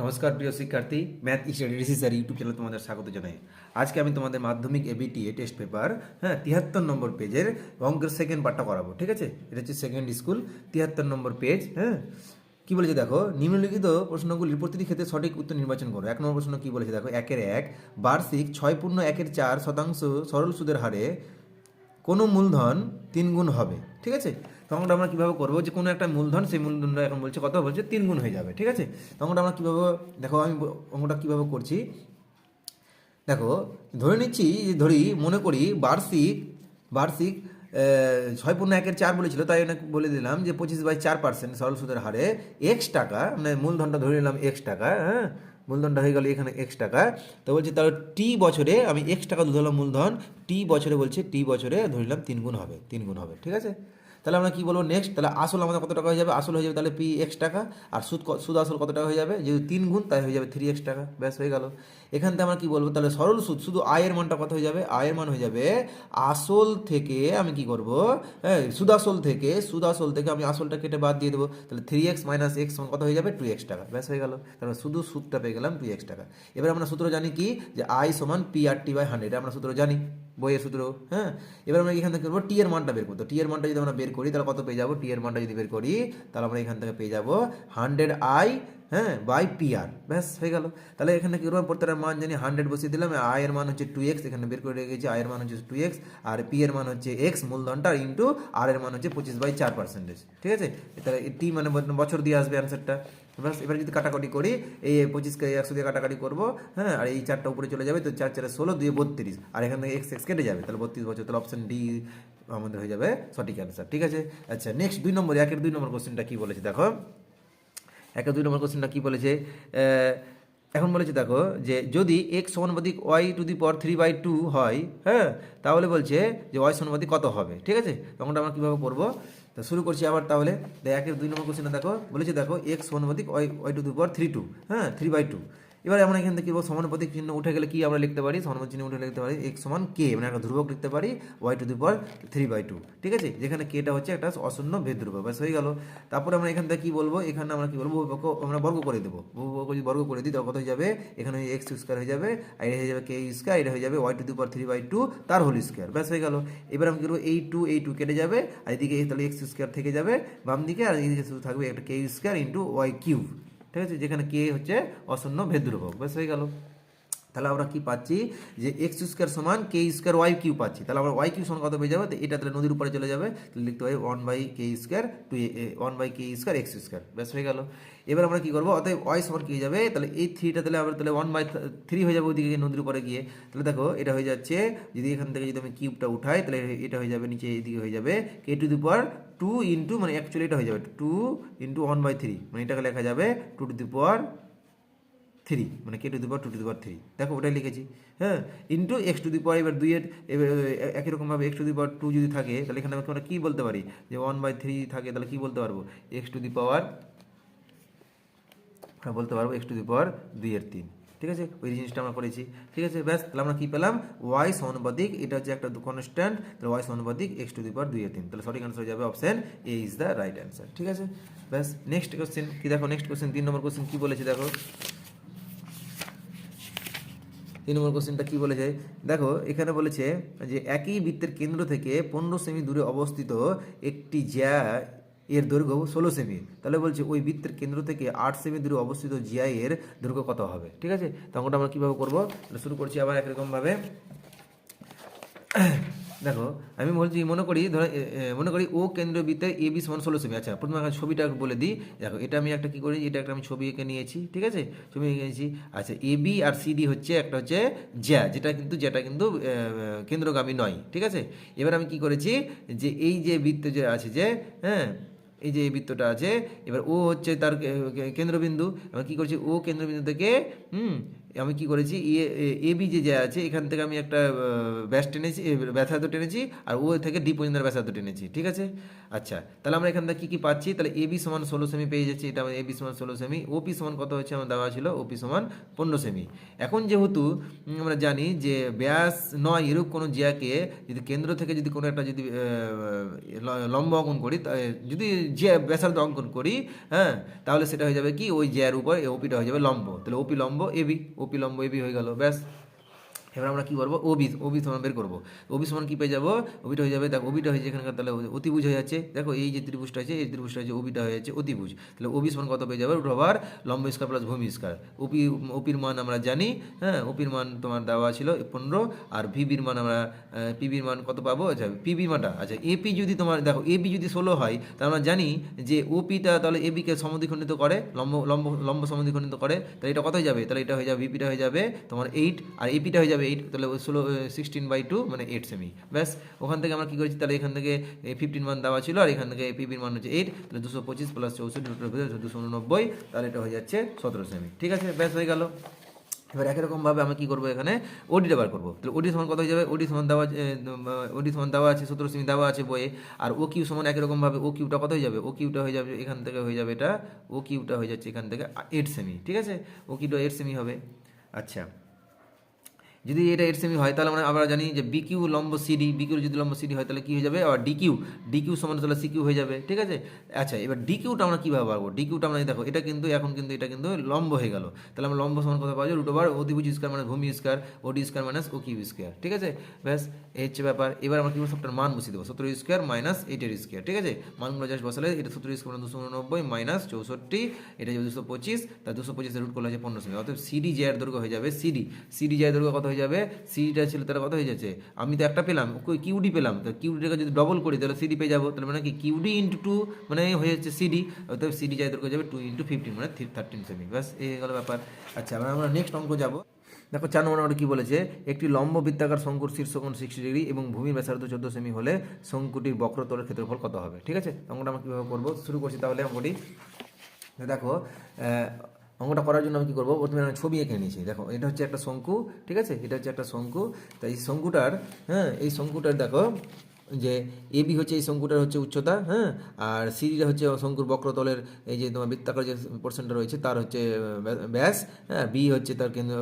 নমস্কার প্রিয় শিক্ষার্থী, ম্যাথ স্টাডি স্যার ইউটিউব চ্যানেলে তোমাদের স্বাগত জানাই। আজকে আমি তোমাদের মাধ্যমিক এবিটিএ টেস্ট পেপার 73 নম্বর পেজের অঙ্কের সেকেন্ড পার্টটা করাবো। ঠিক আছে, এটা হচ্ছে সেকেন্ড স্কুল 73 নম্বর পেজ। কি বলেছে দেখো, নিম্নলিখিত প্রশ্নগুলির প্রতিটি ক্ষেত্রে সঠিক উত্তর নির্বাচন করো। 1 নম্বর প্রশ্ন কি বলেছে দেখো, 1 বার্ষিক 6.1/4% সরল সুদের হারে কোনো মূলধন 3 গুণ হবে। ঠিক আছে, তখন আমরা কীভাবে করবো, যে কোনো একটা মূলধন, সেই মূলধনটা এখন বলছে কত, বলছে 3 গুণ হয়ে যাবে। ঠিক আছে, তখন আমরা কীভাবে, দেখো আমি অঙ্কটা কীভাবে করছি দেখো, ধরে নিচ্ছি, মনে করি বার্ষিক বার্ষিক 6.1/4 বলেছিল, তাই অনেক বলে দিলাম যে 25/4% সরল সুদের হারে এক্স টাকা, মানে মূলধনটা ধরে নিলাম এক্স টাকা। মূলধনটা হয়ে গেল এখানে এক্স টাকা। তো বলছি তাহলে টি বছরে আমি এক্স টাকা ধরলাম মূলধন, টি বছরে বলছে, টি বছরে ধরলাম 3 গুণ হবে, 3 গুণ হবে। ঠিক আছে, তাহলে আমরা কি বলবো নেক্সট, তাহলে আসল আমাদের কত টাকা হয়ে যাবে, আসল হয়ে যাবে তাহলে x টাকা, আর সুদ আসল কত টাকা হয়ে যাবে, যেহেতু 3 গুণ তাই হয়ে যাবে 3x টাকা। ব্যাস হয়ে গেল। এখান থেকে আমরা কি বলবো, তাহলে সরল সুদ, শুধু আয়ের মানটা কত হয়ে যাবে, আয়ের মান হয়ে যাবে আসল থেকে, আমি কি করব, সুদ আসল থেকে আমি আসলটা কেটে বাদ দিয়ে দেবো, তাহলে 3x - x কত হয়ে যাবে, 2x টাকা। ব্যাস হয়ে গেল, তাহলে শুধু সুদটা পেয়ে গেলাম 2x টাকা। এবার আমরা সূত্র জানি কি, যে I = PRT/100, আমরা সূত্র জানি, বইয়ের সূত্র। এবার আমরা এখান থেকে করবো টি এর মানটা বের করতে। টি এর মানটা যদি আমরা বের করি তাহলে কত পেয়ে যাবো, টি এর মানটা যদি বের করি তাহলে আমরা এখান থেকে পেয়ে যাবো 100I বাই PR। ব্যাস হয়ে গেল। তাহলে এখানে কি করবো, প্রত্যেকটা মান জানি 100 বসিয়ে দিলাম। আই এর মান হচ্ছে 2x, এখানে বের করে রেখেছি, আই এর মান হচ্ছে 2x, আর পি এর মান হচ্ছে x মূলধনটা, ইন্টু আর এর মান হচ্ছে 25/4%। ঠিক আছে, তাহলে টি মানে বছর দিয়ে আসবে অ্যান্সারটা। ব্যাস, এবার যদি কাটাকাটি করি, এই 25কে 100 দিয়ে কাটাকাটি করবো, আর এই 4টা উপরে চলে যাবে, তো 4 4 16, 2 32, আর এখান থেকে x কেটে যাবে, তাহলে 32 বছর, তাহলে অপশন ডি আমাদের হয়ে যাবে সঠিক অ্যান্সার। ঠিক আছে, আচ্ছা নেক্সট 2 নম্বর, 2 নম্বর কোশ্চেনটা কি বলেছে দেখো, 2 নম্বর কোশ্চেনটা কি বলেছে, এখন বলেছে দেখো, যে যদি x সমানুপাতিক y⁴/2 হয়, তাহলে বলছে যে y সমানুপাতিক কত হবে। ঠিক আছে, তখন আমরা কীভাবে করবো, তো শুরু করছি আবার। তাহলে 2 নম্বর কোশ্চেনটা দেখো, বলেছে দেখো x সমানুপাতিক y⁴/3² 3/2। এবার আমরা এখান থেকে সমানুপাতিক চিহ্ন উঠে গেলে কি আমরা লিখতে পারি, সমানুপাতিক চিহ্ন উঠে লিখতে পারি x = k, মানে একটা ধ্রুবক লিখতে পারি y⁴/3/2। ঠিক আছে, যেখানে kটা হচ্ছে একটা অশূন্য ভেদ ধ্রুবক। ব্যাস হয়ে গেল। তারপরে আমরা এখান থেকে কি বলবো, এখানে আমরা কি বলবো, আমরা বর্গ করে দেবো। যদি বর্গ করে দিই তাহলে কত হয়ে যাবে, এখানে x² হয়ে যাবে, আর এটা হয়ে যাবে k², এটা হয়ে যাবে y⁴/3/2 তার হোল স্কোয়ার। ব্যাস হয়ে গেল। এবার আমি কি করবো, এই 2 কেটে যাবে, আর এদিকে তাহলে x² থেকে যাবে বাম দিকে, আর এদিকে শুধু থাকবে একটা k² × y³। ঠিক আছে, যেখানে কে হচ্ছে অশূন্য ভেদ ধ্রুবক। ব্যাস হয়ে গেল। তাহলে আমরা কি পাচ্ছি, যে x² = k² y³ পাচ্ছি। তাহলে আমরা y³ সমান কত পেয়ে যাবে, তো এটা তাহলে নদীর উপরে চলে যাবে, তাহলে লিখতে পারি 1/k² 1/k² x²। ব্যাস হয়ে গেল। এবার আমরা কি করবো, অতএব y সমান কি হয়ে যাবে, তাহলে এই 3টা তাহলে আবার তাহলে 1/3 হয়ে যাবে ওইদিকে নদীর উপরে গিয়ে। তাহলে দেখো এটা হয়ে যাচ্ছে, যদি এখান থেকে যদি আমি কিউবটা উঠাই, তাহলে এটা হয়ে যাবে নিচে, এইদিকে হয়ে যাবে k⁴2 ইন্টু, মানে অ্যাকচুয়ালি এটা হয়ে যাবে 2 × 1/3, মানে এটাকে লেখা যাবে 2⁴, মানে k⁴2⁴। দেখো ওটাই লিখেছি, ইন্টু x⁴, এবার 2 এর একই রকমভাবে x⁴2 যদি থাকে, তাহলে এখানে আমরা কী বলতে পারি, যে 1/3 থাকে, তাহলে কী বলতে পারবো, বলতে পারবো x⁴2⁴। ঠিক আছে, ওই জিনিসটা আমরা করেছি। ঠিক আছে, ব্যাস, তাহলে আমরা কী পেলাম, y সমানুপাতিক, এটা হচ্ছে একটা কনস্ট্যান্ট, তাহলে y সমানুপাতিক x⁴2⁵। তাহলে সঠিক অ্যান্সার হয়ে যাবে option A is the right answer. ঠিক আছে, ব্যাস। নেক্সট কোশ্চেন কি দেখো, নেক্সট কোশ্চেন 3 নম্বর কোশ্চেন কী বলেছে দেখো, 3 নম্বর কোশ্চেনটা কী বলেছে দেখো, এখানে বলেছে যে একই বৃত্তের কেন্দ্র থেকে 15 সেমি দূরে অবস্থিত একটি জ্যা এর দৈর্ঘ্য 16 সেমি। তাহলে বলছে ওই বৃত্তের কেন্দ্র থেকে 8 সেমি দূরে অবস্থিত জ্যা এর দৈর্ঘ্য কত হবে। ঠিক আছে, তখন আমরা কীভাবে করবো, শুরু করছি আবার একরকমভাবে। দেখো আমি বলছি, মনে করি ও কেন্দ্রবৃত্তের AB = 16 সেমি। আচ্ছা, প্রথমে আমি ছবিটা বলে দিই। দেখো এটা আমি একটা কী করি, এটা একটা আমি ছবি এঁকে নিয়েছি। ঠিক আছে, ছবি এঁকে নিয়েছি। আচ্ছা, AB আর CD হচ্ছে একটা হচ্ছে যেটা কিন্তু কেন্দ্রগামী নয়। ঠিক আছে, এবার আমি কি করেছি, যে এই যে বৃত্ত যে আছে, যে এই যে এই বৃত্তটা আছে, এবার ও হচ্ছে তার কেন্দ্রবিন্দু। আমি কী করছি, ও কেন্দ্রবিন্দু থেকে আমি কি করেছি, এবি যে আছে, এখান থেকে আমি একটা ব্যাস টেনেছি, ব্যাসার্ধ টেনেছি, আর ও থেকে ডি পর্যন্ত ব্যাসার্ধ টেনেছি। ঠিক আছে, আচ্ছা, তাহলে আমরা এখান থেকে কী কী পাচ্ছি, তাহলে এবি = 16 সেমি পেয়ে যাচ্ছি, এটা আমাদের এবি = 16 সেমি। ওপি সমান কত হচ্ছে, আমার দেওয়া ছিল ওপি = 15 সেমি। এখন যেহেতু আমরা জানি যে ব্যাস নয় এরূপ কোনো জ্যাকে যদি কেন্দ্র থেকে যদি কোনো একটা যদি লম্ব অঙ্কন করি, যদি যে ব্যাসার্ধ অঙ্কন করি, হ্যাঁ, তাহলে সেটা হয়ে যাবে কি ওই জ্যার উপর ওপিটা হয়ে যাবে লম্ব, তাহলে ওপি লম্ব এবি, ওপি লম্ব এবি হয়ে গেল, ব্যাস। এবার আমরা কি করবো, ওবি, ওবি সমান বের করবো। ওবি সমান কি পেয়ে যাবো, ওবিটা হয়ে যাবে, দেখো ওবিটা হয়েছে এখানকার, তাহলে অতিভুজ হয়ে যাচ্ছে, দেখো এই যে ত্রিভুজটা আছে, এই ত্রিভুজটা আছে, ওবিটা হয়ে যাচ্ছে অতিভুজ, তাহলে ওবি সমান কত পেয়ে যাবে, √, লম্ব স্কয়ার প্লাস ভূমি স্কয়ার। ওপির মান আমরা জানি, হ্যাঁ, ওপির মান তোমার দেওয়া ছিল 15, আর ভিবির মান আমরা পিবির মান কত পাবো, আচ্ছা পিবি মানটা, আচ্ছা এপি যদি তোমার দেখো এবি যদি 16 হয়, তাহলে আমরা জানি যে ওপিটা তাহলে এবিকে সমদ্বিখণ্ডিত করে, লম্ব লম্ব লম্ব সমদ্বিখণ্ডিত করে, তাহলে এটা কত হয়ে যাবে, তাহলে এটা হয়ে যাবে ভিপিটা হয়ে যাবে তোমার 8, আর এপিটা হয়ে যাবে 8, তাহলে 16/2 মানে 8 সেমি, ব্যাস। ওখান থেকে আমরা কী করেছি, তাহলে এখান থেকে 15 মান দেওয়া ছিল, আর এখান থেকে পিবির মান হচ্ছে 8, তাহলে 225 + 64 289, তাহলে এটা হয়ে যাচ্ছে 17 সেমি, ঠিক আছে, ব্যাস হয়ে গেল। এবার একই রকমভাবে আমরা কী করবো, এখানে ওডিটা বার করবো, তাহলে ওডি সমান কত হয়ে যাবে, ওডি সমান দেওয়া আছে 17 সেমি দেওয়া আছে বইয়ে, আর ও কিউ সমান একই রকমভাবে ও কিউটা কত হয়ে যাবে, ও কিউটা হয়ে যাবে এখান থেকে হয়ে যাবে এটা, ও কিউটা হয়ে যাচ্ছে এখান থেকে 8 সেমি, ঠিক আছে, ও কিউটা 8 সেমি হবে। আচ্ছা, যদি এটা 8 সেমি হয়, তাহলে আমরা জানি যে বিকিউ লম্ব সিডি, বিকিউ যদি লম্ব সিডি হয়, তাহলে কী হয়ে যাবে, আর ডিকিউ, ডিকিউ সমান তাহলে সিকিউ হয়ে যাবে, ঠিক আছে। আচ্ছা, এবার ডিকিউটা আমরা কীভাবে পাবো, ডিকিউটা আমরা দেখো, এটা কিন্তু এখন কিন্তু এটা কিন্তু লম্ব হয়ে গেল, তাহলে আমরা লম্ব সমান কত পাবো, √, অতিভুজ স্কয়ার মানে ভূমি স্কয়ার, ওডি square minus O Q square, ঠিক আছে, ব্যাস এই হচ্ছে ব্যাপার। এবার আমরা কী করবো, সবটার মান বসিয়ে দেবো, 17 স্কয়ার মাইনাস 8 স্কয়ার, ঠিক আছে, মানগুলো জাস্ট বসালে এটা 17 স্কয়ার মানে 289 মাইনাস 64, এটা যাবে 225, তার 225 রুট করলে হচ্ছে 15 সেমি, অর্থাৎ সিডি জ্যার দৈর্ঘ্য হয়ে যাবে, সিডি জ্যার দৈর্ঘ্য কত হয়ে যাবে, সিডিটা ছিল তাহলে কত হয়ে যাচ্ছে, আমি তো একটা পেলাম, কিউডি পেলাম, তো কিউডিটাকে যদি ডবল করি তাহলে সিডি পেয়ে যাবো, তাহলে মানে কি কিউডি ইন্টু 2 মানে হয়ে যাচ্ছে সিডি, অর্থাৎ সিডি যাই দৈর্ঘ্য যাবে 2 × 15 মানে 13 সেমি, ব্যাস এই গেল ব্যাপার। আচ্ছা, আমরা নেক্সট অঙ্ক যাবো। দেখো 4 নম্বর কী বলেছে, একটি লম্ব বৃত্তাকার শঙ্কুর শীর্ষকোণ 60 ডিগ্রি এবং ভূমির ব্যাসার্ধ 14 সেমি হলে শঙ্কুটির বক্রতলের ক্ষেত্রফল কত হবে, ঠিক আছে। অঙ্কটা আমরা কীভাবে করবো, শুরু করছি তাহলে অঙ্কটি। দেখো অঙ্কটা করার জন্য আমি কী করবো, প্রথমে আমি ছবি এঁকে নিয়েছি, দেখো এটা হচ্ছে একটা শঙ্কু, ঠিক আছে, এটা হচ্ছে একটা শঙ্কু, তাই এই শঙ্কুটার, হ্যাঁ, এই শঙ্কুটার দেখো যে এবি হচ্ছে এই শঙ্কুটার হচ্ছে উচ্চতা, হ্যাঁ, আর সিডিটা হচ্ছে শঙ্কুর বক্রতলের এই যে তোমার বৃত্তাকার যে পোর্শনটা রয়েছে তার হচ্ছে ব্যাস, হ্যাঁ, বি হচ্ছে তার কেন্দ্র,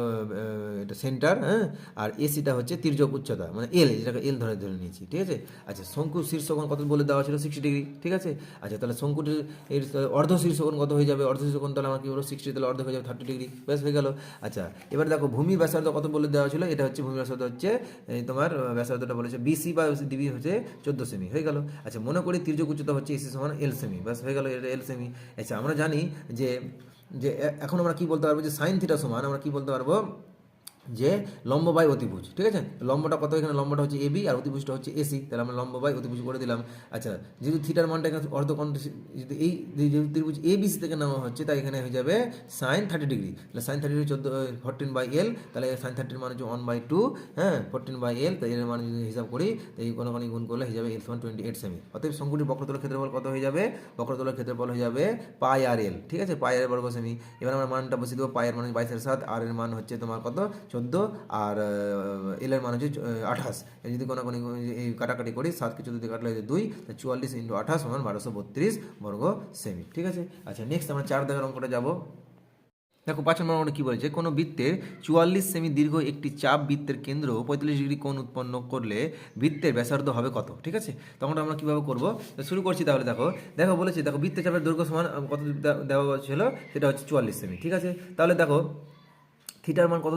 এটা সেন্টার, হ্যাঁ, আর এসিটা হচ্ছে তির্যক উচ্চতা মানে এল, যেটাকে এল ধরে ধরে নিয়েছি, ঠিক আছে। আচ্ছা, শঙ্কুর শীর্ষকোণ কত বলে দেওয়া ছিল 60 ডিগ্রি, ঠিক আছে। আচ্ছা, তাহলে শঙ্কুটির এর অর্ধ শীর্ষকোণ কত হয়ে যাবে, অর্ধ শীর্ষকোণ তাহলে আমরা কী বলবো 60, তাহলে অর্ধ হয়ে যাবে 30 ডিগ্রি, ব্যাস হয়ে গেল। আচ্ছা, এবার দেখো ভূমির ব্যাসার্ধ কত বলে দেওয়া ছিল, এটা হচ্ছে ভূমির ব্যাসার্ধ হচ্ছে তোমার ব্যাসার্ধটা বলেছে বিসি বা ডিবি হচ্ছে 14 সেমি, হয়ে গেল। আচ্ছা, মনে করি তির্যক উচ্চতা হচ্ছে এসি সমান এল সেমি, ব্যাস হয়ে গেল, এটা এল সেমি। আচ্ছা, আমরা জানি যে যে এখন আমরা কি বলতে পারবো, যে সাইন থিটা সমান আমরা কি বলতে পারবো, যে লম্ব বাই অতিভুজ, ঠিক আছে, লম্বটা কত, এখানে লম্বটা হচ্ছে এবি আর অতিভুজটা হচ্ছে এসি, তাহলে আমরা লম্ব বাই অতিভুজ করে দিলাম। আচ্ছা, যেহেতু থিটার মানটা এখানে অর্ধকোণ, যদি এই যেহেতু ত্রিভুজ এবিসি থেকে নেওয়া হচ্ছে, তাই এখানে হয়ে যাবে সাইন 30 ডিগ্রি, তাহলে সাইন 30 ডিগ্রি 14/L, তাহলে সাইন 30 মান হচ্ছে 1/2, হ্যাঁ, 14/L, তাই এর মান যদি হিসাব করি, তাই এই কোনো গুণ করলে হয়ে যাবে L সমান 28 সেমি। অতএব শঙ্কুটির বক্রতলের ক্ষেত্রফল কত হয়ে যাবে, বক্রতলের ক্ষেত্রফল হয়ে যাবে πr/L, ঠিক আছে, πr বর্গ সেমি। এবার আমরা মানটা বসিয়ে দেবো, πr মান 22/7, আর এর মান হচ্ছে তোমার কত 14, আর এল এর মান হচ্ছে 28, যদি কোনো এই কাটাকাটি করি 7কে 14 দিয়ে কাটলে 2, 44 × 28 সমান 1232 বর্গ সেমি, ঠিক আছে। আচ্ছা, নেক্সট আমরা 4 দাগের অঙ্কটা যাবো। দেখো 5 নম্বর অঙ্কটা কী বলেছে, কোনো বৃত্তের 44 সেমি দীর্ঘ একটি চাপ বৃত্তের কেন্দ্র 45 ডিগ্রি কোণ উৎপন্ন করলে বৃত্তের ব্যাসার্ধ হবে কত, ঠিক আছে। তখন আমরা কীভাবে করবো, শুরু করছি তাহলে। দেখো দেখো বলেছি, দেখো বৃত্তের চাপের দৈর্ঘ্য সমান কত দেওয়া ছিল, সেটা হচ্ছে 44 সেমি, ঠিক আছে। তাহলে দেখো থিটার মান কত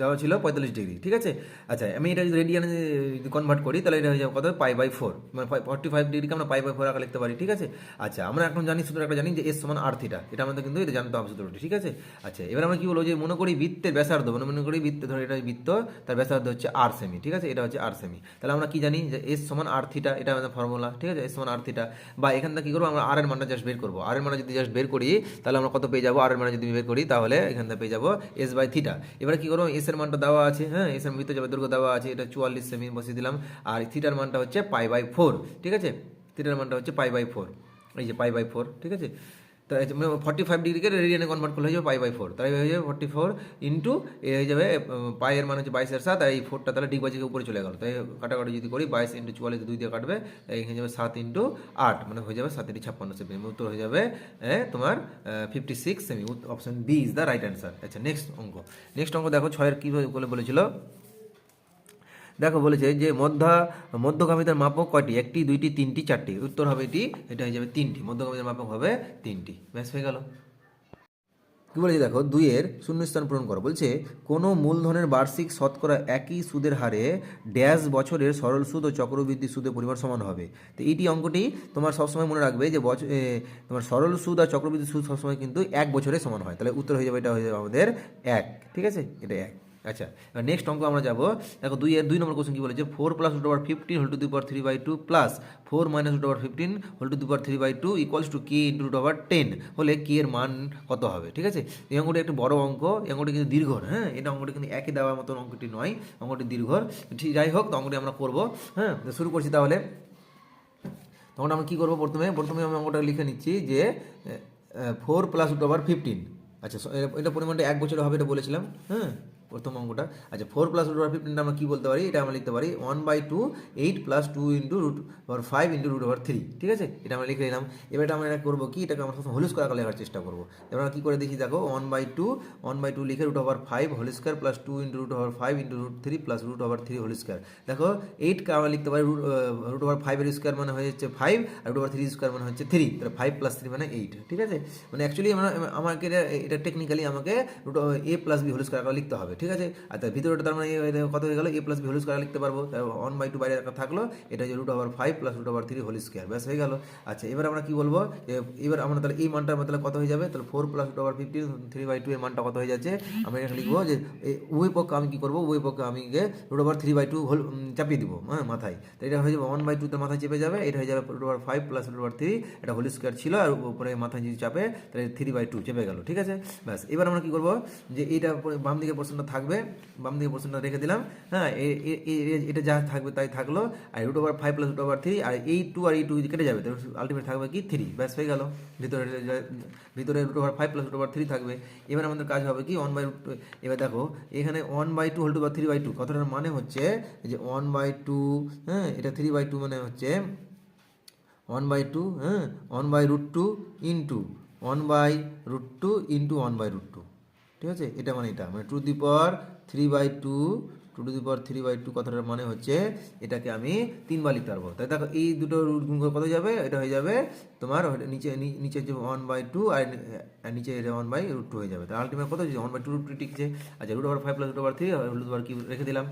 দেওয়া ছিল 45 ডিগ্রি, ঠিক আছে। আচ্ছা, আমি এটা যদি রেডিয়ানে কনভার্ট করি, তাহলে এটা হয়ে যাবে কত, π/4, মানে 45 ডিগ্রিকে আমরা π/4 আকারে লিখতে পারি, ঠিক আছে। আচ্ছা, আমরা এখন জানি সূত্র একটা জানি যে এস সমান আর থিটা, এটা আমাদের কিন্তু এটা জানতে হবে সূত্রটি, ঠিক আছে। আচ্ছা, এবার আমরা কি বলবো, যে মনে করি বৃত্তের ব্যাসার্ধ, মনে করি বৃত্তে ধরে এটা বৃত্ত, তার ব্যাসার্ধ হচ্ছে আর সেমি, ঠিক আছে, এটা হচ্ছে আর সেমি। তাহলে আমরা কি জানি যে এস সমান আর থিটা, এটা আমাদের ফর্মুলা, ঠিক আছে, এস সমান আর থিটা। বা এখান থেকে কী করবো, আমরা আর এর মানটা জাস্ট বের করবো, আর এর মানটা যদি জাস্ট বের করি, তাহলে আমরা কত পেয়ে যাবো, আর এর মানটা যদি বের করি, তাহলে এখান থেকে পেয়ে যাবো s/থিটা। এবারে কি করবো, এস এর মানটা দেওয়া আছে, হ্যাঁ, এস এর ভিতরে যাবে দৈর্ঘ্য দেওয়া আছে, এটা 44 সেমি বসিয়ে দিলাম, আর থিটার মানটা হচ্ছে π/4, ঠিক আছে, থিটার মানটা হচ্ছে π/4, এই যে π/4, ঠিক আছে। তাই 45 ডিগ্রিকে রেডিয়ানে কনভার্ট করলে হয়ে যাবে π/4, তাই হয়ে যাবে 44 ইন্টু এ হয়ে যাবে পাই এর মান হচ্ছে 22/7, আর এই 4টা তাহলে ডিগবাজিকে উপরে চলে গেল, তাই কাটাকাটি যদি করি 22 × 44 2 দিয়ে কাটবে, এখানে যাবে 7 × 8, মানে হয়ে যাবে 7 × 56 সেমি, উত্তর হয়ে যাবে তোমার 56 সেমি। Option B is the right answer. আচ্ছা, নেক্সট অঙ্ক দেখো 6 এর কী বলেছিল, দেখো বলেছে যে মধ্যগামিতার মাপক কয়টি, একটি, দুইটি, তিনটি, চারটি। উত্তর হবে এটি, এটা হয়ে যাবে তিনটি, মধ্যগামিতার মাপক হবে তিনটি। ব্যাস হয়ে গেল। কি বলেছে দেখো, দুইয়ের শূন্যস্থান পূরণ করো। বলছে কোনো মূলধনের বার্ষিক শতকরা একই সুদের হারে ড্যাশ বছরের সরল সুদ ও চক্রবৃদ্ধি সুদের পরিমাণ সমান হবে। তো এইটি অঙ্কটি তোমার সবসময় মনে রাখবে যে তোমার সরল সুদ আর চক্রবৃদ্ধি সুদ সবসময় কিন্তু এক বছরে সমান হয়। তাহলে উত্তর হয়ে যাবে, এটা হয়ে যাবে আমাদের এক। ঠিক আছে, এটা এক। আচ্ছা, এবার নেক্সট অঙ্ক আমরা যাবো। দেখো দুই নম্বর কোশ্চেন কি বলেছে, 4 + √15 whole to the power 3/2 plus 4 - √15 whole to the power 3/2 equals to k into √10 হলে কে এর মান কত হবে। ঠিক আছে, এই অঙ্কটি একটু বড় অঙ্ক, এই অঙ্কটি কিন্তু দীর্ঘ। হ্যাঁ, এটা অঙ্কটি কিন্তু একই দেওয়ার মতন অঙ্কটি নয়, অঙ্কটি দীর্ঘ। ঠিক, যাই হোক, তো অঙ্কটি আমরা করবো। হ্যাঁ, তো শুরু করছি তাহলে। তখন আমরা কী করবো, প্রথমে আমি অঙ্কটা লিখে নিচ্ছি যে 4 + √15। আচ্ছা, এটা পরিমাণটা এক বছরে হবে, এটা বলেছিলাম। হ্যাঁ, প্রথম অঙ্কটা। আচ্ছা, 4 + √15 আমরা কী বলতে পারি, এটা আমরা লিখতে পারি 1/2 8 + 2 × √5 × √3। ঠিক আছে, এটা আমরা লিখে নিলাম। এবার এটা আমরা করবো কি, এটাকে আমরা হোল স্কোয়ার আকারে লেখার চেষ্টা করবো। এবার আমরা কী করে দেখি, দেখো 1/2 লিখে √5 whole square plus 2 × √5 × √3 plus √3 whole square. দেখো 8কে আমরা লিখতে পারি √5 এর স্কোয়ার মানে হয়ে যাচ্ছে 5, আর √3 স্কোয়ার মানে হচ্ছে 3। তাহলে 5 + 3 মানে 8। ঠিক আছে, মানে অ্যাকচুয়ালি আমাকে এটা টেকনিক্যালি আমাকে a + b হোল স্কোয়ার আকারে লিখতে হবে। ঠিক আছে, আর তার ভিতরেটা তার মানে কত হয়ে গেল, a + b হোল স্কোয়ার লিখতে পারবো। 1/2 বাইরে থাকলো, এটা হচ্ছে √5 + √3 হোল স্কোয়ার। ব্যাস হয়ে গেল। আচ্ছা, এবার আমরা কি বলবো, এবার আমরা তাহলে এই মানটা তাহলে কত হয়ে যাবে, তাহলে 4 + √15 3/2 এর মানটা কত হয়ে যাচ্ছে, আমরা এখানে লিখবো যে উভয় পক্ষে আমি কি করবো, উভয় পক্ষে আমি √3/2 হোল চাপিয়ে দিব, হ্যাঁ, মাথায়। তো এটা হয়ে যাবে 1/2 তো মাথায় চেপে যাবে, এটা হয়ে যাবে √5 + √3, এটা হোল স্কোয়ার ছিল, আর উপরে মাথায় যদি চাপে তাহলে 3/2 চেপে গেল। ঠিক আছে, ব্যাস। এবার আমরা কি করবো, যে এইটা বাম দিকে পোর্শনটা থাকবে, বাম দিকে পোর্শনটা রেখে দিলাম। হ্যাঁ, এটা যা থাকবে তাই থাকলো, আর √5 + √3, আর এই 2 আর এই 2 কেটে যাবে, তো আলটিমেট থাকবে কি 3। ব্যাস হয়ে গেল। ভিতরে √5 + √3 থাকবে। এবার আমাদের কাজ হবে কি 1/2। এবার দেখো এখানে 1/2 হোল টু বা 3/2 কথাটার মানে হচ্ছে যে 1/2, হ্যাঁ, এটা 3/2 মানে হচ্ছে 1/2, হ্যাঁ, 1/√2 ইন্টু 1/√2 ইন্টু 1/√2। ঠিক আছে, এটা মানে এটা মানে 2^3/2 কথাটার মানে হচ্ছে এটাকে আমি 3 বার লিখতে পারবো। তাই দেখো এই দুটো রুট গুণ করে কত যাবে, এটা হয়ে যাবে তোমার নিচে যে 1/2 আর নিচে এটা 1/√2 হয়ে যাবে। তাহলে আলটিমেট কত হচ্ছে 1/2√2 টিকছে। আচ্ছা, √5 + √3 √3 কি রেখে দিলাম।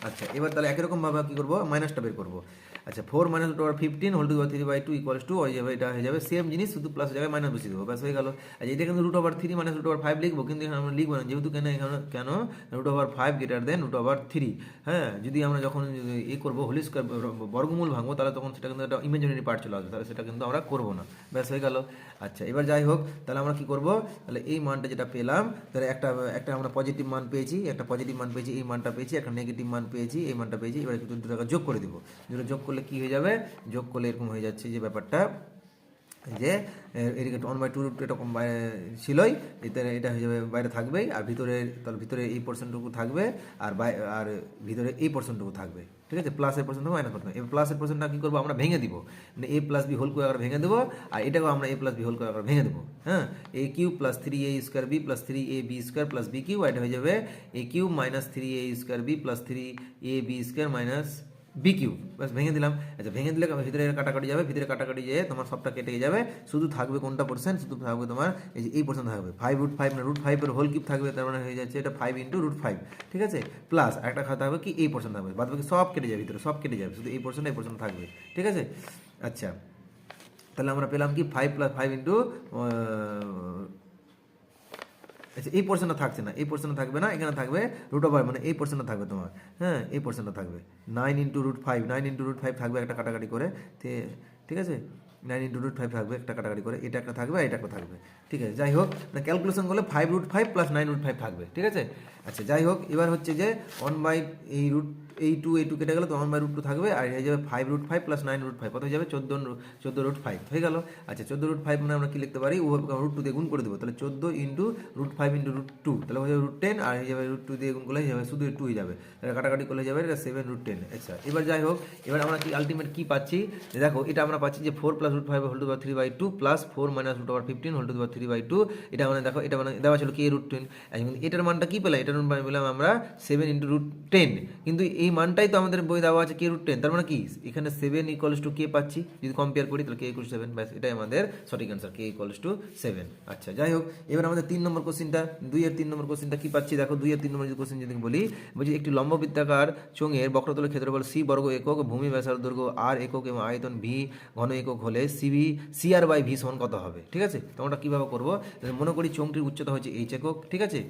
আচ্ছা, এবার তাহলে একই রকমভাবে কী করবো, মাইনাসটা বের করবো। আচ্ছা, 4 - √15 whole to the 3/2 equals to হয়ে যাবে, এটা হয়ে যাবে সেম জিনিস, শুধু প্লাস জায়গায় মাইনাস বসিয়ে দেবো। ব্যাস হয়ে গেল। আচ্ছা, এটা কিন্তু √3 - √5 লিখবো, কিন্তু এখানে আমরা লিখবো না, যেহেতু কেন √5 √3। হ্যাঁ, যদি আমরা যখন করবো হোল স্কোয়ার বর্গমূল ভাঙবো, তাহলে তখন সেটা কিন্তু একটা ইমাজিনারি পার্ট চলে আসবে, তাহলে সেটা কিন্তু আমরা করবো না। ব্যাস হয়ে গেল। আচ্ছা, এবার যাই হোক, তাহলে আমরা কি করবো, তাহলে এই মানটা যেটা পেলাম, তাহলে একটা আমরা পজিটিভ মান পেয়েছি, এই মানটা পেয়েছি, একটা নেগেটিভ মান পেয়েছি, এই মানটা পেয়েছি। এবার একটু টাকা যোগ করে দেবো। দুটো যোগ করলে কি হয়ে যাবে, যোগ করলে এরকম হয়ে যাচ্ছে যে ব্যাপারটা, যে এদিকে 1/2 এরকম ছিলই, এটা হয়ে যাবে বাইরে থাকবেই, আর ভিতরে এই পোর্শনটুকু থাকবে, আর ভিতরে এই পোর্শনটুকু থাকবে। ঠিক আছে, প্লাসের পোর্শন থেকে মাইনাস করতে হবে। এবার প্লাসের পোর্শনটা কী করবো, আমরা ভেঙে দিব, মানে a + b হোল করে আবার ভেঙে দেবো, আর এটাকেও আমরা a + b হোল করে আবার ভেঙে দেবো। হ্যাঁ, a³ + 3a² b + 3ab² + b³, এটা হয়ে যাবে a³ - 3a² b + 3ab² - b³ বাস ভেঙে দিলাম। আচ্ছা, ভেঙে দিলে ভিতরে কাটাকাটি যাবে, ভিতরে কাটাকাটি যেয়ে তোমার সবটা কেটে যাবে, শুধু থাকবে কোনটা পোর্শন, শুধু থাকবে তোমার এই যে এই পোর্শন থাকবে 5√5 না √5 এর হোল কিউব থাকবে, তার মানে হয়ে যাচ্ছে এটা 5 × √5। ঠিক আছে, প্লাস একটা খাতা হবে কি এই পোর্শন থাকবে, বাদ বাকি সব কেটে যাবে, ভিতরে সব কেটে যাবে, শুধু এই পোর্শন থাকবে। ঠিক আছে, আচ্ছা, তাহলে আমরা পেলাম কি 5 + 5 আচ্ছা, এই পোর্শনটা থাকছে না, এই পোর্শনটা থাকবে না, এখানে থাকবে √5, মানে এই পোর্শনটা থাকবে তোমার। হ্যাঁ, এই পোর্শনটা থাকবে 9 × √5 থাকবে একটা কাটাকাটি করে। ঠিক আছে, 9 × √5 থাকবে একটা কাটাকাটি করে, এটা একটা থাকবে আর এটা একটা থাকবে। ঠিক আছে, যাই হোক, মানে ক্যালকুলেশন করলে 5√5 + 9√5 থাকবে। ঠিক আছে, আচ্ছা, যাই হোক, এবার হচ্ছে যে 1/2 কেটে গেলে তো 1/√2 থাকবে, আর হয়ে যাবে 5√5 + 9√5 কত হয়ে যাবে 14√5 হয়ে গেল। আচ্ছা, 14√5 মানে আমরা কি লিখতে পারি, √2 দিয়ে গুণ করে দেবো, তাহলে 14 × √5 × √2, তাহলে হয়ে যাবে √10, আর হয়ে যাবে √2 দিয়ে গুণ করলে হয়ে যাবে শুধু 2 হয়ে যাবে, তাহলে কাটাকাটি করলে হয়ে যাবে এটা 7√10। আচ্ছা, এবার যাই হোক, এবার আমরা কি আলটিমেট কি পাচ্ছি, দেখো এটা আমরা পাচ্ছি যে 4 + root 5 whole to power 3/2 plus 4 minus root over 15 whole to power 3/2। এটা মানে দেখো, এটা মানে দেওয়া ছিল কে রুট 10। এখন এটার মানটা কি পেলাম? এটার মান পেলাম আমরা 7 ইন্টু রুট 10, কিন্তু এই মানটাই তো আমাদের বই দেওয়া আছে কে রুট 10, তার মানে কি এখানে 7 ইকুয়ালস টু কে পাচ্ছি, যদি কম্পেয়ার করি তাহলে কে ইকুয়ালস 7, ব্যাস এটাই আমাদের সঠিক অ্যান্সার, কে ইকুয়ালস টু 7। আচ্ছা যাই হোক, এবার আমাদের 3 নম্বর কোশ্চেনটা, 2-এর 3 নম্বর কোশ্চেনটা কি পাচ্ছি দেখো। 2-এর 3 নম্বর কোশ্চেন যদি বলি, বলছি একটি লম্ববৃত্তাকার চোঙের বক্রতলের ক্ষেত্রফল সি বর্গ একক, ভূমি ব্যাসার্ধ দৈর্ঘ্য আর একক এবং আয়তন ভি ঘন একক হলে সিআর বাই ভি সমান কত হবে? ঠিক আছে, তো আমরা কীভাবে করবো? মনে করি চোঙটির উচ্চতা হচ্ছে এইচ একক, ঠিক আছে,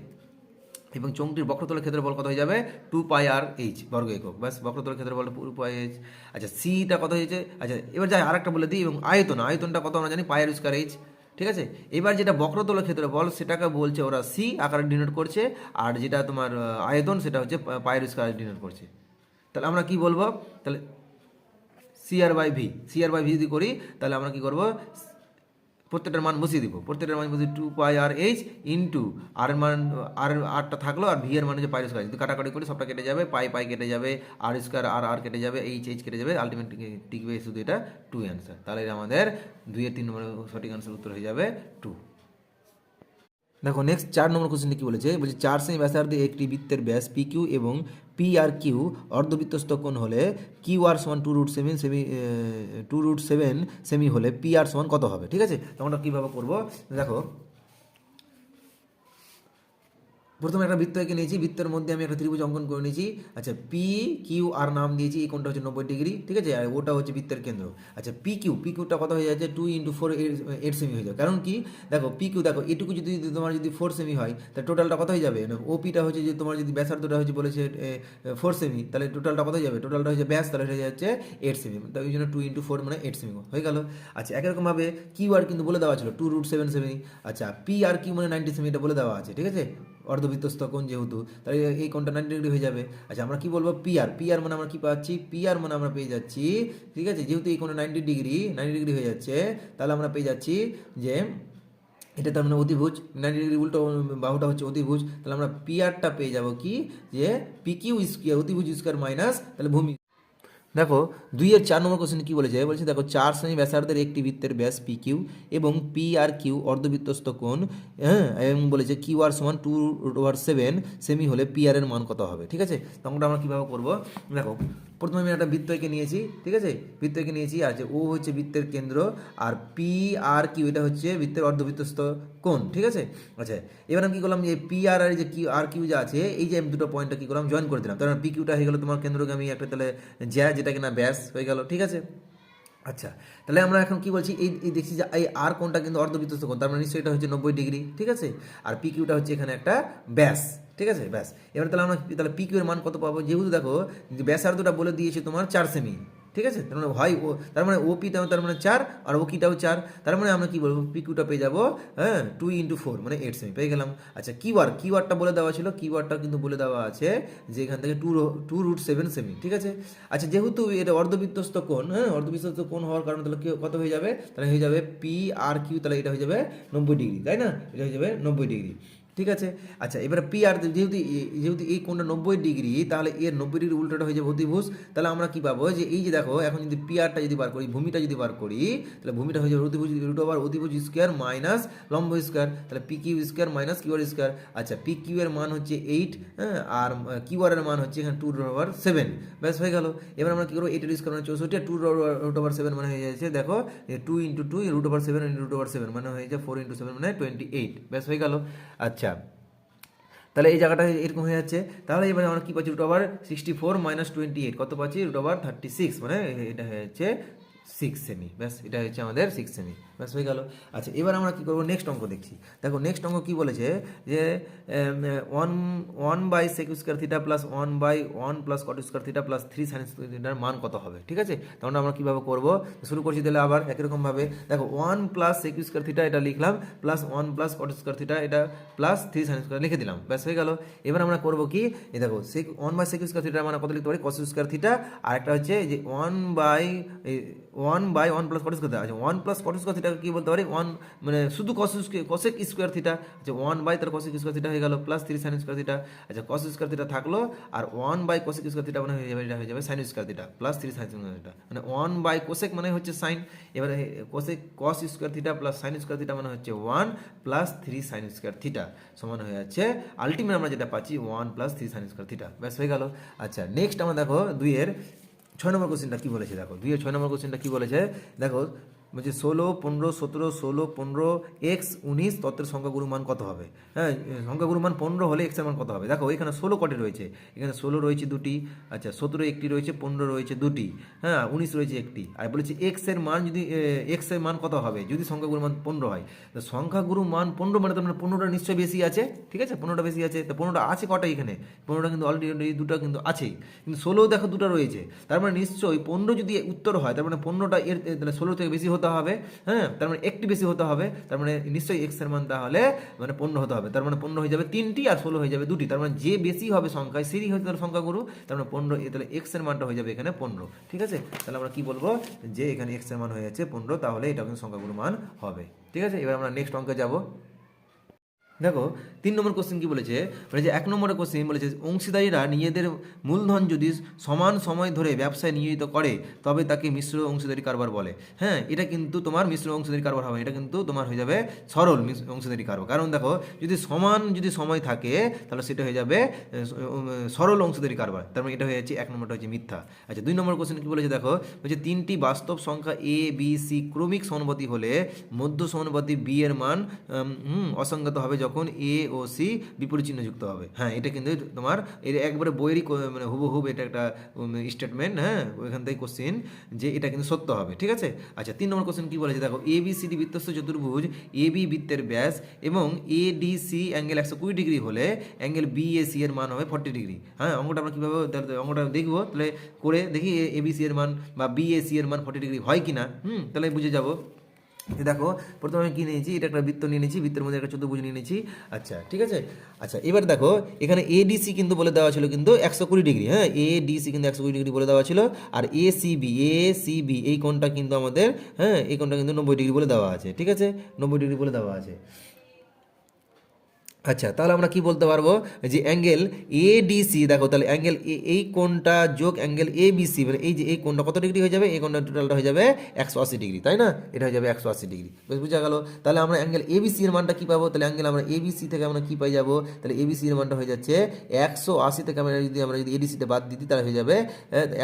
এবং চোঙটির বক্রতলের ক্ষেত্রফল কত হয়ে যাবে? 2πr/h বর্গ একক, ব্যাস বক্রতলের ক্ষেত্রফল 2πh। আচ্ছা সিটা কত হয়েছে? আচ্ছা এবার যাই আরেকটা বলে দিই, এবং আয়তনটা কত আমরা জানি πr²h, ঠিক আছে। এবার যেটা বক্রতলের ক্ষেত্রফল সেটাকে বলছে ওরা সি আকারে ডিনোট করছে, আর যেটা তোমার আয়তন সেটা হচ্ছে πr² ডিনোট করছে। তাহলে আমরা কি বলবো? তাহলে সিআর বাই ভি যদি করি তাহলে আমরা কি করবো? প্রত্যেকটার মান বসিয়ে দিব, প্রত্যেকটার মান বসিয়ে 2πr/h ইন্টু আর এর মান, আরটা থাকলো, আর ভি এর মান হচ্ছে πr²। যদি কাটাকাটি করি সবটা কেটে যাবে, পাই কেটে যাবে, r² আর কেটে যাবে, এইচ কেটে যাবে, আলটিমেট টিকবে শুধু এটা 2 অ্যান্সার। তাহলে আমাদের 2-এর 3 নম্বর সঠিক অ্যান্সার উত্তর হয়ে যাবে 2। দেখো নেক্সট 4 নম্বর কোশ্চেনটি কি বলেছে? বলছে 4 সেমি ব্যাসার্ধে একটি বৃত্তের ব্যাস পি কিউ এবং পি আর কিউ অর্ধবৃত্তস্থ কোণ হলে কিউ আর সমান 2√7 সেমি হলে পি আর সমান কত হবে? ঠিক আছে, তো আমরা কীভাবে করবো দেখো। প্রথমে একটা বৃত্ত এঁকে নিয়েছি, বৃত্তের মধ্যে আমি একটা ত্রিভুজ অঙ্কন করে নিয়েছি। আচ্ছা পি কিউ আর নাম দিয়েছি, এই কোণটা হচ্ছে 90 ডিগ্রি, ঠিক আছে, আর ওটা হচ্ছে বৃত্তের কেন্দ্র। আচ্ছা পি কিউটা কত হয়ে যাচ্ছে? 2 × 4 8 সেমি হয়ে যাবে। কারণ কি দেখো পি কিউ দেখো এটুকু যদি তোমার যদি 4 সেমি হয় তাহলে টোটালটা কত হয়ে যাবে? ওপিটা হচ্ছে যে তোমার যদি ব্যাসার্ধটা হচ্ছে বলেছে 4 সেমি, তাহলে টোটালটা কত হয়ে যাবে? টোটালটা হচ্ছে ব্যাস, তাহলে হয়ে যাচ্ছে 8 সেমি, তাই ওই জন্য 2 × 4 মানে 8 সেমি হয়ে গেল। আচ্ছা একইরকমভাবে কিউ আর কিন্তু বলে দেওয়া ছিল 2√7 সেমি। আচ্ছা পি আর কিউ মানে 90 সেমি, এটা বলে দেওয়া আছে, ঠিক আছে, অর্ধবৃত্তস্থ কোণ যেহেতু, তাহলে এই কোণটা 90 ডিগ্রি হয়ে যাবে। আচ্ছা আমরা কি বলবো? পিআর মানে আমরা কি পাচ্ছি? পিআর মানে আমরা পেয়ে যাচ্ছি, ঠিক আছে, যেহেতু এই কোণটা 90 ডিগ্রি হয়ে যাচ্ছে, তাহলে আমরা পেয়ে যাচ্ছি যে এটা তার মানে অতিভুজ, 90 ডিগ্রি উল্টো বাহুটা হচ্ছে অতিভুজ, তাহলে আমরা পিআরটা পেয়ে যাব কি, যে পি কিউ স্কোয়ার অতিভুজ স্কোয়ার মাইনাস তাহলে ভূমি। দেখো 2-এর 4 নম্বর কোশ্চেন কি বলেছে? বলছে দেখো 4 সেমি ব্যাসার্ধের একটি বৃত্তের ব্যাস পি কিউ এবং পি আর কিউ অর্ধবৃত্তস্থ কোণ, হ্যাঁ, এবং বলেছে কিউ আর সমান 2√7 সেমি হলে পি আর এর মান কত হবে? ঠিক আছে, তখন আমরা কীভাবে করবো দেখো। প্রথমে আমি একটা বৃত্ত এঁকে নিয়েছি, ঠিক আছে, বৃত্ত এঁকে নিয়েছি, আর যে ও হচ্ছে বৃত্তের কেন্দ্র, আর পি আর কিউ এটা হচ্ছে বৃত্তের অর্ধবৃত্তস্থ কোণ, ঠিক আছে। আচ্ছা এবার আমি কী করলাম, যে পি আর যে কিউ আর কিউ যা আছে, এই যে আমি দুটো পয়েন্টটা কী করলাম, জয়েন করে দিলাম, তার পি কিউটা হয়ে গেলো তোমার কেন্দ্রগামী একটা, তাহলে যেটা কিনা ব্যাস হয়ে গেল, ঠিক আছে। আচ্ছা তাহলে আমরা এখন কি বলছি, এই দেখছি যে এই আর কোণটা কিন্তু অর্ধবৃত্তস্থ কোণ, তার মানে নিশ্চয়ই এটা হচ্ছে 90 ডিগ্রি, ঠিক আছে, আর পি কিউটা হচ্ছে এখানে একটা ব্যাস, ঠিক আছে, ব্যাস। এবার তাহলে আমরা তাহলে পি কিউ এর মান কত পাবো? যেহেতু দেখো ব্যাসার্ধটা বলে দিয়েছে তোমার 4 সেমি, ঠিক আছে, তার মানে হয় ও, তার মানে ও পিটা তার মানে 4 আর ও কিটাও 4, তার মানে আমরা কি বলবো, পি কিউটা পেয়ে যাবো, হ্যাঁ, 2 × 4 মানে 8 সেমি পেয়ে গেলাম। আচ্ছা কিউআরটা বলে দেওয়া ছিল, কিউআরটা কিন্তু বলে দেওয়া আছে যে এখান থেকে 2√7 সেমি, ঠিক আছে। আচ্ছা যেহেতু এটা অর্ধবৃত্তস্থ কোণ, হ্যাঁ, অর্ধবৃত্তস্থ কোণ হওয়ার কারণে তাহলে কত হয়ে যাবে? তাহলে হয়ে যাবে পি আর কিউ, তাহলে এটা হয়ে যাবে 90 ডিগ্রি, তাই না, এটা হয়ে যাবে 90 ডিগ্রি, ঠিক আছে। আচ্ছা এবারে পি আর যেহেতু এই কোণটা 90 ডিগ্রি, তাহলে এর 90 ডিগ্রি উল্টোটা হয়ে যাবে অতিভুজ, তাহলে আমরা কি পাবো, যে এই যে দেখো এখন যদি পি আরটা যদি বার করি, ভূমিটা যদি বার করি, তাহলে ভূমিটা হয়ে যাবে অতিভুজ স্কোয়ার মাইনাস লম্ব স্কোয়ার, তাহলে P Q square minus Q R square. আচ্ছা পি কিউ এর মান হচ্ছে 8, হ্যাঁ, আর কিউ আর এর মান হচ্ছে এখানে 2√7, ব্যাস হয়ে গেল। এবার আমরা কি করবো, 8 এর স্কোয়ার মানে 64, 2√7 মানে হয়ে যাচ্ছে দেখো 2 × 2 √7 √7 মানে হয়ে যায় 4 × 7 মানে 28, ব্যাস হয়ে গেল। আচ্ছা তাহলে এই জায়গাটা এরকম হয়ে যাচ্ছে, তাহলে এবারে আমরা কী পাচ্ছি, √64 - 28 কত পাচ্ছি, √36 মানে এটা হয়ে যাচ্ছে 6 সেমি, ব্যাস এটা হচ্ছে আমাদের 6 সেমি, ব্যাস হয়ে গেল। আচ্ছা এবার আমরা কী করবো, নেক্সট অঙ্ক দেখছি। দেখো নেক্সট অঙ্ক কী বলেছে, যে 1/sec² theta plus 1/1 + cot² theta plus 3 sin থিটার মান কত হবে? ঠিক আছে, তখন আমরা কীভাবে করবো, শুরু করছি তাহলে আবার একইরকমভাবে। দেখো 1 + sec² থিটা এটা লিখলাম, প্লাস 1 + cot² থিটা এটা প্লাস 3 sin² লিখে দিলাম, ব্যাস হয়ে গেল। এবার আমরা করবো কি, এই দেখো 1/sec² থিটার মানে কত লিখতে পারি, cos² থিটা, আর একটা হচ্ছে যে 1/ one by one plus cot square theta. আচ্ছা ওয়ান প্লাস কট স্কোয়ার থিটাকে কী বলতে পারি, ওয়ান মানে শুধু কসেক স্কোয়ার থিটা। আচ্ছা ওয়ান বাই তার কসেক স্কোয়ার থিটা হয়ে গেল প্লাস 3 সাইন স্কোয়ার থিটা। আচ্ছা কস স্কোয়ার থিটা থাকলো, আর one by cosec square theta মানে হয়ে যাবে, এটা হয়ে যাবে sine square theta plus 3 sine square theta, মানে ওয়ান বাই কোসেক মানে হচ্ছে সাইন, এবারে cosec cos square theta plus sine square theta মানে হচ্ছে 1 প্লাস 3 সাইন স্কোয়ার থিটা সমান হয়ে যাচ্ছে আলটিমেট আমরা যেটা পাচ্ছি 1 প্লাস 3 সাইন স্কোয়ার থিটা, ব্যাস হয়ে গেল। আচ্ছা নেক্সট আমরা দেখো 2-এর 6 নম্বর কোশ্চেনটা কী বলেছে, দেখো 2-এর 6 নম্বর কোশ্চেনটা কী বলেছে, দেখো বলছে 16, 15, 17, 16, 15, x 19 তত্ত্বের সংখ্যাগুরু মান কত হবে। হ্যাঁ সংখ্যাগুরু মান 15 হলে x এর মান কত হবে। দেখো এখানে 16 কটি রয়েছে, এখানে 16 রয়েছে দুটি, আচ্ছা 17 একটি রয়েছে, 15 রয়েছে দুটি, হ্যাঁ 19 রয়েছে একটি, আর বলেছে x এর মান যদি x এর মান কত হবে যদি সংখ্যাগুরু মান 15 হয়। তো সংখ্যাগুরু মান 15 মানে তার মানে 15টা নিশ্চয়ই বেশি আছে, ঠিক আছে 15টা বেশি আছে। তো 15টা আছে কটা এখানে, 15টা কিন্তু অলরেডি দুটো কিন্তু আছেই, কিন্তু 16 দেখো দুটো রয়েছে, তার মানে নিশ্চয়ই 15 যদি উত্তর হয় তার মানে 15টা এর তাহলে 16 থেকে বেশি হতে হবে, হ্যাঁ তার মানে একটি বেশি হতে হবে, তার মানে নিশ্চয়ই x এর মান তাহলে মানে 15 হতে হবে, তার মানে 15 হয়ে যাবে 3টি আর 16 হয়ে যাবে 2টি, তার মানে যে বেশি হবে সংখ্যায় সেই হচ্ছে তার সংখ্যাগুরু, তার মানে 15, তাহলে x এর মানটা হয়ে যাবে এখানে 15, ঠিক আছে। তাহলে আমরা কি বলবো যে এখানে x এর মান হয়ে যাচ্ছে 15, তাহলে এটা কিন্তু সংখ্যাগুরু মান হবে, ঠিক আছে। এবার আমরা নেক্সট অঙ্কে যাব। দেখো 3 নম্বর কোশ্চেন কি বলেছে, বলেছে 1 নম্বরের কোশ্চেন বলেছে অংশীদারীরা নিজেদের মূলধন যদি সমান সময় ধরে ব্যবসায় নিয়োজিত করে তবে তাকে মিশ্র অংশীদারি কারবার বলে। হ্যাঁ এটা কিন্তু তোমার মিশ্র অংশীদারি কারবার হবে, এটা কিন্তু তোমার হয়ে যাবে সরল অংশীদারি কারবার, কারণ দেখো যদি সমান যদি সময় থাকে তাহলে সেটা হয়ে যাবে সরল অংশীদারি কারবার, তার মানে এটা হয়ে যাচ্ছে 1 নম্বরটা হচ্ছে মিথ্যা। আচ্ছা 2 নম্বর কোশ্চেন কি বলেছে, দেখো বলছে 3টি বাস্তব সংখ্যা a b c ক্রমিক সমানুপাতি হলে মধ্য সমানুপাতি b এর মান অসংগত হবে যখন এ ও সি বিপরীত চিহ্ন যুক্ত হবে। হ্যাঁ এটা কিন্তু তোমার এর একবারে বইয়েরই মানে হুবহুব এটা একটা স্টেটমেন্ট, হ্যাঁ ওইখান থেকে কোশ্চেন যে এটা কিন্তু সত্য হবে, ঠিক আছে। আচ্ছা 3 নম্বর কোশ্চেন কি বলেছে, দেখো এ বি সি ডি বৃত্তস্থ চতুর্ভুজ এ বি বৃত্তের ব্যাস এবং A D C angle 120 degree হলে অ্যাঙ্গেল বি এ সি এর মান হবে 40 ডিগ্রি। হ্যাঁ অঙ্কটা আমরা কীভাবে অঙ্কটা দেখবো, তাহলে করে দেখি এ বি সি এর মান বা বি এ সি এর মান 40 ডিগ্রি হয় কিনা, তাহলে বুঝে যাবো। দেখো প্রথমে আমি কী নিয়েছি, এটা একটা বৃত্ত নিয়ে নিয়েছি, বৃত্তের মধ্যে একটা চতুর্ভুজ নিয়ে নিয়েছি, আচ্ছা ঠিক আছে। আচ্ছা এবার দেখো এখানে এডিসি কিন্তু বলে দেওয়া ছিল কিন্তু 120 ডিগ্রি, হ্যাঁ এডিসি কিন্তু 120 ডিগ্রি বলে দেওয়া ছিল, আর এসিবি এই কোণটা কিন্তু আমাদের, হ্যাঁ এই কোণটা কিন্তু 90 ডিগ্রি বলে দেওয়া আছে, ঠিক আছে 90 ডিগ্রি বলে দেওয়া আছে। আচ্ছা তাহলে আমরা কি বলতে পারবো যে অ্যাঙ্গেল এডিসি, দেখো তাহলে অ্যাঙ্গেল এই কোণটা যোগ অ্যাঙ্গেল এবিসি, মানে এই যে এই কোণটা কত ডিগ্রি হয়ে যাবে, এই কোণটা টোটালটা হয়ে যাবে 180 ডিগ্রি, তাই না, এটা হয়ে যাবে 180 ডিগ্রি, বেশ বোঝা গেল। তাহলে আমরা অ্যাঙ্গেল এবিসি এর মানটা কী পাবো, তাহলে অ্যাঙ্গেল আমরা এবিসি থেকে আমরা কী পাই যাবো, তাহলে এবিসি এর মানটা হয়ে যাচ্ছে 180 থেকে আমরা যদি এডিসিতে বাদ দিই তাহলে হয়ে যাবে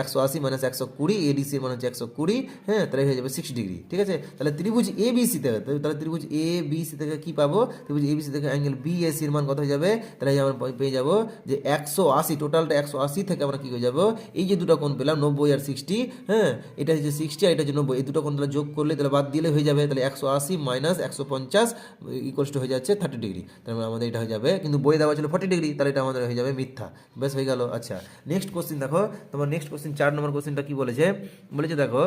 180 মাইনাস 120, এডিসি এর মান হচ্ছে 120, হ্যাঁ তাহলে হয়ে যাবে 60 ডিগ্রি, ঠিক আছে। তাহলে ত্রিভুজ এবিসি থেকে, তাহলে ত্রিভুজ এবিসি থেকে কী পাবো, ত্রিভুজ এবিসি থেকে অ্যাঙ্গেল বিএসির মান কত হয়ে যাবে, তাহলে আমরা পেয়ে যাবো যে 180, টোটালটা 180 থেকে আমরা কী হয়ে যাবো, এই যে দুটো কোণ পেলাম 90 আর 60, হ্যাঁ এটা হচ্ছে 60 আর এটা হচ্ছে 90, এই দুটো কোণ তাহলে যোগ করলে তাহলে বাদ দিলে হয়ে যাবে, তাহলে 180 মাইনাস 150 ইকুয়ালস টু হয়ে যাচ্ছে 30 ডিগ্রি, তাহলে আমাদের এটা হয়ে যাবে, কিন্তু বই দেওয়া ছিল 40 ডিগ্রি, তাহলে এটা আমাদের হয়ে যাবে মিথ্যা, বেশ হয়ে গেল। আচ্ছা নেক্সট কোশ্চেন দেখো, তোমার নেক্সট কোশ্চেন 4 নম্বর কোশ্চেনটা কি বলেছে, বলেছে দেখো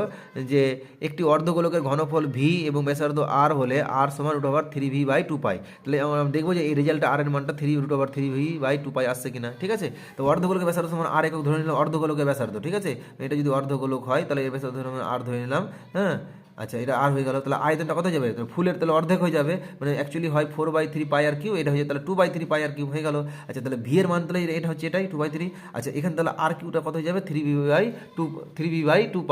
যে একটি অর্ধগোলকের ঘনফল ভি এবং ব্যাসার্ধ আর হলে আর সমান √3v/2π, তাহলে আমরা দেখবো যে এই রেজাল্টটা আর এর মানটা 3√3v/2π আসছে কিনা, ঠিক আছে। তো অর্ধগোলকের ব্যাসার্ধ সমান আর একক ধরে নিলাম, অর্ধগোলকের ব্যাসার্ধ, ঠিক আছে, এটা যদি অর্ধগোলক হয় তাহলে এর ব্যাসার্ধ আর ধরে নিলাম, হ্যাঁ আচ্ছা এটা আর হয়ে গেল, তাহলে আয়তনটা কত যাবে, ফুলের তাহলে অর্ধেক হয়ে যাবে, মানে অ্যাকচুয়ালি হয় 4/3πr3, এটা হয়ে যাবে তাহলে 2/3πr3 হয়ে গেল। আচ্ছা তাহলে ভি এর মান তাহলে এটা হচ্ছে এটাই 2/3, আচ্ছা এখানে তাহলে আর কিউটা কত হয়ে যাবে 3v/2π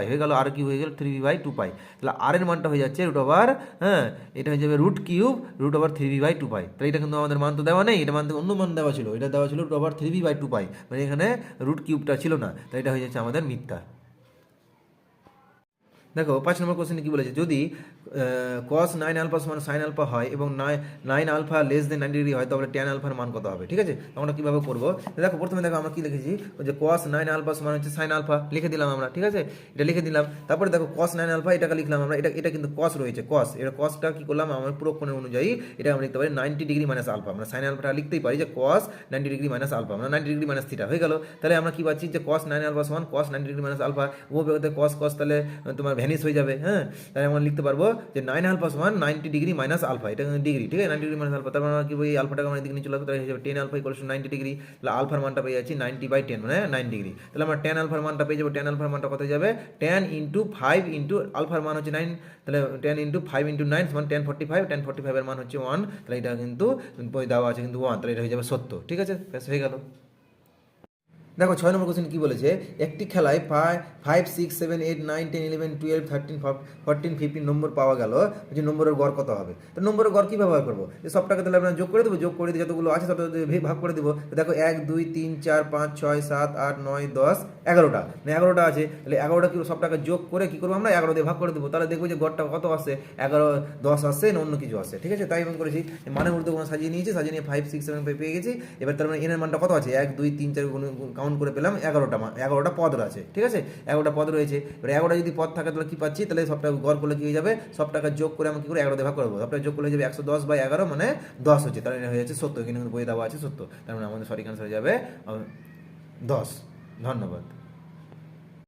হয়ে গেল, আর কিউ হয়ে গেল 3v/2π, তাহলে আর এর মানটা হয়ে যাচ্ছে হ্যাঁ এটা হয়ে যাবে √3v/2π, তাহলে এটা কিন্তু আমাদের মান তো দেওয়া নেই, এটা মান থেকে অন্য মান দেওয়া ছিল, এটা দেওয়া ছিল √3v/2π, মানে এখানে √কিউবটা ছিল না, তাই এটা হয়ে যাচ্ছে আমাদের মিথ্যা। দেখো 5 নম্বর কোশ্চেনে কি বলেছে, যদি cos 9α সমান sin আলফা হয় এবং 9α লেস দেন 90 ডিগ্রি হয় তবে tan আলফার মান কত হবে, ঠিক আছে। আমরা কীভাবে করবো, দেখো প্রথমে দেখো আমরা কী লিখেছি যে cos 9α সমান হচ্ছে sin আলফা লিখে দিলাম আমরা, ঠিক আছে এটা লিখে দিলাম, তারপরে দেখো cos 9α এটাকে লিখলাম আমরা, এটা কিন্তু cos রয়েছে, cos এটা cosটা কী করলাম আমার পুরো কোণের অনুযায়ী এটা আমরা লিখতে পারি 90 ডিগ্রি মাইনাস আলফা, আমরা sin আলফাটা লিখতেই পারি যে cos 90 ডিগ্রি মাইনাস আলফা, আমরা 90 ডিগ্রি মাইনাস থিটা হয়ে গেল, তাহলে আমরা কী পাচ্ছি যে cos 9α সমান cos 90 ডিগ্রি মাইনাস আলফা, ও cos তাহলে তোমার ভ্যানিশ হয়ে যাবে, হ্যাঁ। তাহলে আমরা লিখতে পারবো যে 9 আলফা সমান 90 ডিগ্রি মাইনাস আলফা, এটা ডিগ্রি, ঠিক আছে, 90 ডিগ্রি মাইনাস আলফা। তারপর আমরা কি এই আলফাটাকে আমরা এদিকে নিয়ে চলে আসবো, তাহলে হয়ে যাবে 10 আলফা ইকুয়াল টু 90 ডিগ্রি। তাহলে আলফার মানটা পেয়ে যাচ্ছি 90/10 মানে 9 ডিগ্রি। তাহলে আমরা 10 আলফার মানটা পেয়ে যাবো। 10 আলফার মানটা কত হয়ে যাবে, 10 ইন্টু 5 ইন্টু আলফার মান হচ্ছে 9, তাহলে 10 ইন্টু 5 ইন্টু 9 সমান 1045, 1045 এর মান হচ্ছে 1, তাহলে এটা কিন্তু দেওয়া আছে কিন্তু 1, তাহলে এটা হয়ে যাবে 70, ঠিক আছে, ব্যাস হয়ে গেল। দেখো 6 নম্বর কোশ্চেন কি বলেছে, একটি খেলায় 5 6 7 8 9 10 11 12 13 14 15 নম্বর পাওয়া গেল, যে নম্বরের গড় কত হবে। তো নম্বরের গড় কি ব্যবহার করবো, যে সবটাকে তাহলে আমরা যোগ করে দেবো, যোগ করে দিয়ে যতগুলো আছে তত ভাগ করে দেবো। তো দেখো 1 2 3 4 5 6 7 8 9 10 11টা, না 11টা আছে, তাহলে 11টা কি সবটাকে যোগ করে কি করবো আমরা 11 দিয়ে ভাগ করে দেবো, তাহলে দেখবো যে গড়টা কত আসছে, 11 10 আসছে না অন্য কিছু আসছে, ঠিক আছে। তাই আমি করেছি মানে উর্ধ সাজিয়ে নিয়েছি, সাজিয়ে নিয়ে 5 6 7 পেয়ে গেছি। এবার তার মানে এনের মানটা কত আছে, 1 2 3 4 কাউন্ট করে পেলাম 11টা পদ আছে, ঠিক আছে, 11টা পদ রয়েছে। এবার 11টা যদি পদ থাকে তাহলে কি পাচ্ছি, তাহলে সবটা গড় করলে কি হয়ে যাবে, সবটাকে যোগ করে আমরা কি করে 11 দিয়ে ভাগ করবো, সবটা যোগ করলে হয়ে যাবে 110/11 মানে 10 হচ্ছে, তাহলে এটা হয়ে যাচ্ছে 70, এখানে বই দেওয়া আছে 70, তার মানে আমাদের সঠিক আনসার হয়ে যাবে 10। ধন্যবাদ।